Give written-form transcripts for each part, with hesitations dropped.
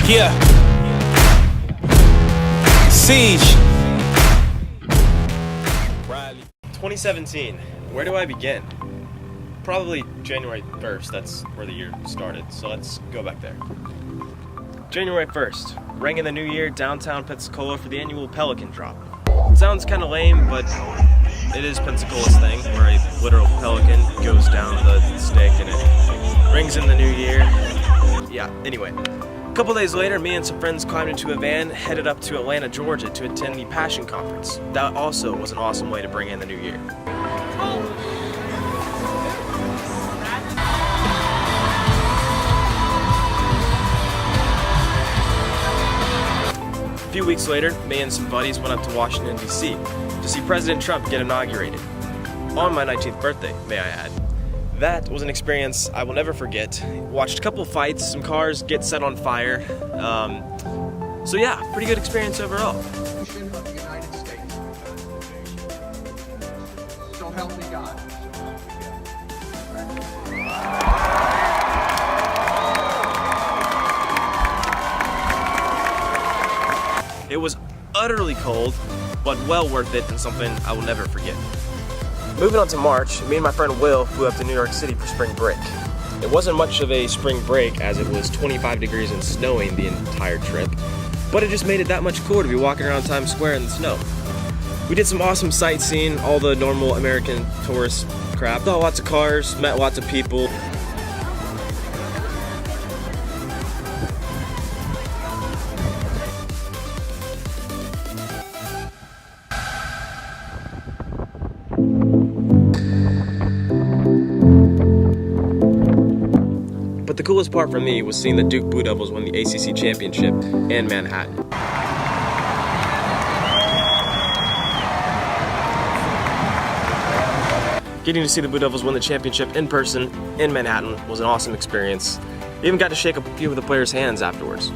Yeah. Siege. 2017. Where do I begin? Probably January 1st. That's where the year started. So let's go back there. January 1st. Rang in the new year, downtown Pensacola for the annual Pelican Drop. It sounds kind of lame, but it is Pensacola's thing, where a literal pelican goes down the stick and it rings in the new year. Yeah, anyway. A couple days later, me and some friends climbed into a van, headed up to Atlanta, Georgia to attend the Passion Conference. That also was an awesome way to bring in the new year. A few weeks later, me and some buddies went up to Washington, D.C. to see President Trump get inaugurated. On my 19th birthday, may I add. That was an experience I will never forget. Watched a couple of fights, some cars get set on fire. So yeah, pretty good experience overall. Of the United States. So help me God. It was utterly cold, but well worth it and something I will never forget. Moving on to March, me and my friend Will flew up to New York City for spring break. It wasn't much of a spring break as it was 25 degrees and snowing the entire trip, but it just made it that much cooler to be walking around Times Square in the snow. We did some awesome sightseeing, all the normal American tourist crap. Saw lots of cars, met lots of people. But the coolest part for me was seeing the Duke Blue Devils win the ACC championship in Manhattan. Getting to see the Blue Devils win the championship in person in Manhattan was an awesome experience. Even got to shake a few of the players' hands afterwards.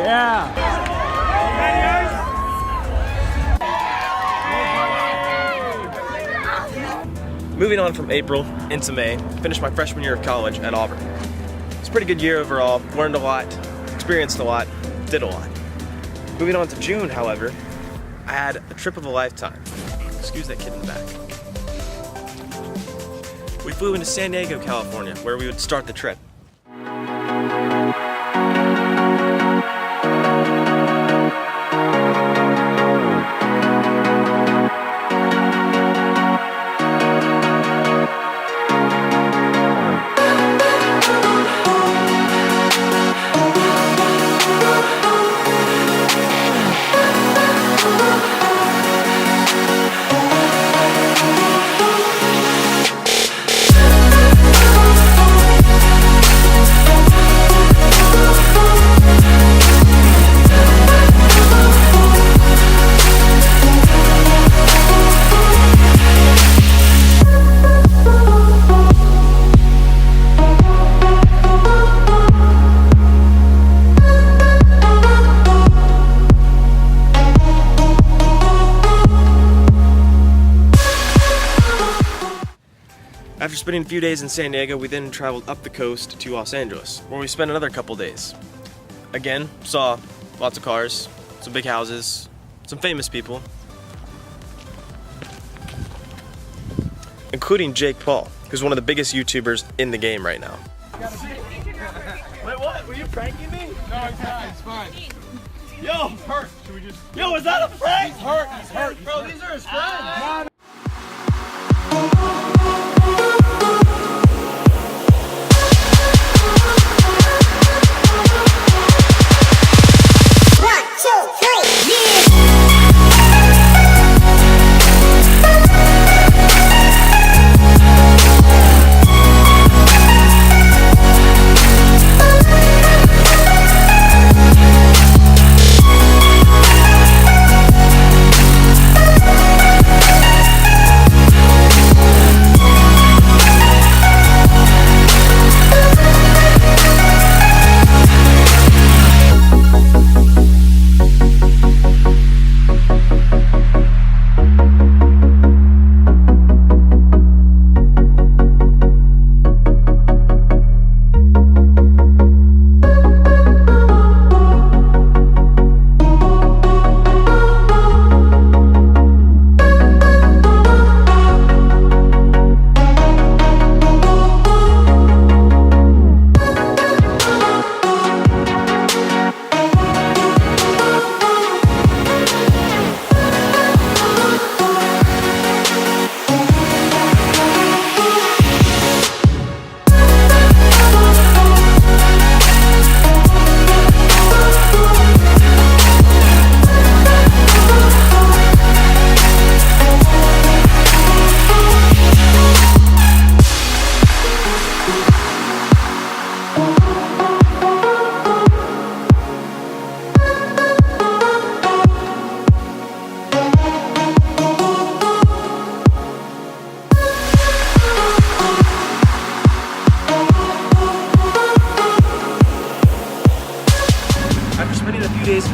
Yeah. Moving on from April into May, finished my freshman year of college at Auburn. It's a pretty good year overall, learned a lot, experienced a lot, did a lot. Moving on to June, however, I had a trip of a lifetime. Excuse that kid in the back. We flew into San Diego, California, where we would start the trip. After spending a few days in San Diego, we then traveled up the coast to Los Angeles, where we spent another couple days. Again, saw lots of cars, some big houses, some famous people, including Jake Paul, who's one of the biggest YouTubers in the game right now. Wait, what? Were you pranking me? No, it's fine. Yo, He's hurt. Should we just... Yo, is that a prank? He's hurt. He's hurt. Bro, these are his friends.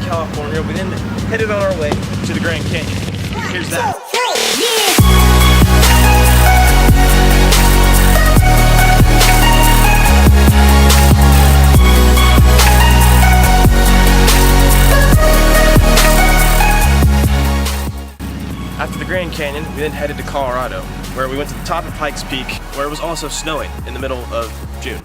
California, we then headed on our way to the Grand Canyon. Here's that. After the Grand Canyon, we then headed to Colorado, where we went to the top of Pikes Peak, where it was also snowing in the middle of June.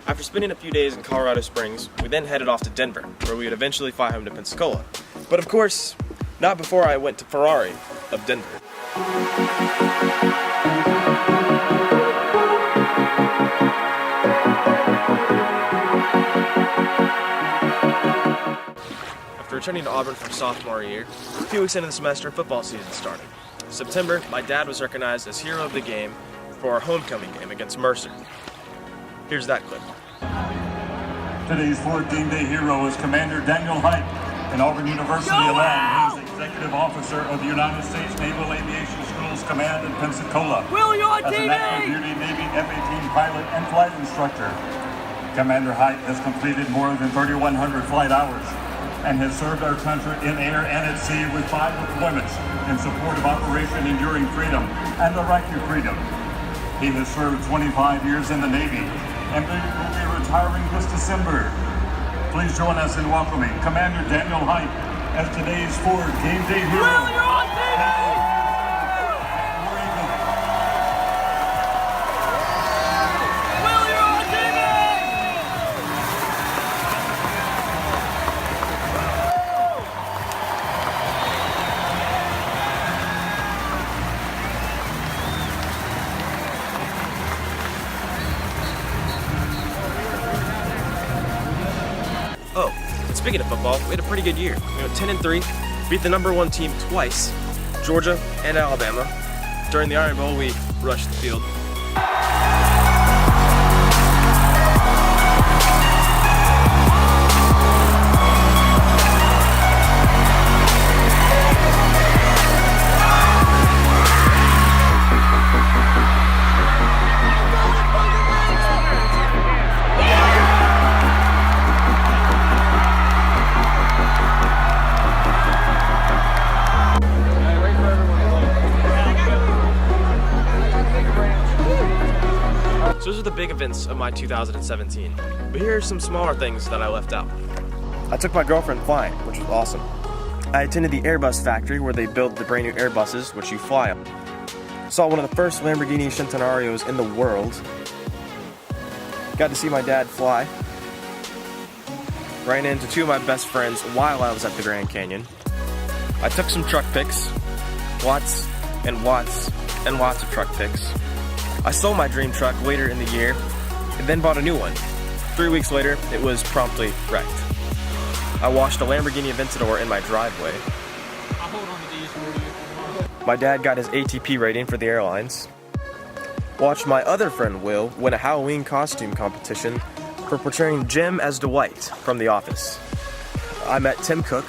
After spending a few days in Colorado Springs, we then headed off to Denver, where we would eventually fly home to Pensacola. But of course, not before I went to Ferrari of Denver. After returning to Auburn for sophomore year, a few weeks into the semester, football season started. In September, my dad was recognized as hero of the game for our homecoming game against Mercer. Here's that clip. Today's Ford Game Day hero is Commander Daniel Hite, an Auburn University alum. He is Executive Officer of the United States Naval Aviation Schools Command in Pensacola. As an active duty Navy F-18 pilot and flight instructor, Commander Hite has completed more than 3,100 flight hours and has served our country in air and at sea with 5 deployments in support of Operation Enduring Freedom and the Right to Freedom. He has served 25 years in the Navy and will be retiring this December. Please join us in welcoming Commander Daniel Hite as today's Ford Game Day hero. Oh, and speaking of football, we had a pretty good year. We went 10-3, beat the #1 team twice, Georgia and Alabama. During the Iron Bowl, we rushed the field. So those are the big events of my 2017. But here are some smaller things that I left out. I took my girlfriend flying, which was awesome. I attended the Airbus factory where they build the brand new Airbuses, which you fly on. Saw one of the first Lamborghini Centenarios in the world. Got to see my dad fly. Ran into 2 of my best friends while I was at the Grand Canyon. I took some truck pics. Lots and lots and lots of truck pics. I sold my dream truck later in the year, and then bought a new one. 3 weeks later, it was promptly wrecked. I washed a Lamborghini Aventador in my driveway. My dad got his ATP rating for the airlines. Watched my other friend Will win a Halloween costume competition for portraying Jim as Dwight from The Office. I met Tim Cook.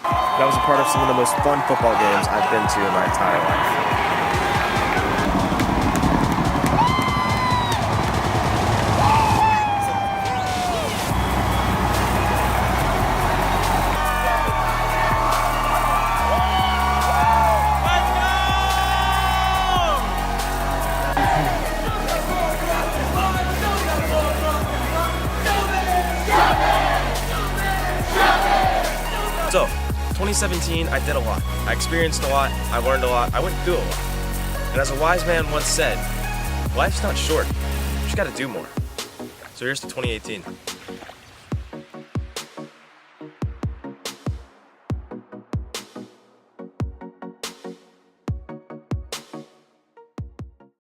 That was a part of some of the most fun football games I've been to in my entire life. So, 2017, I did a lot. I experienced a lot, I learned a lot, I went through a lot. And as a wise man once said, life's not short, you just gotta do more. So here's to 2018.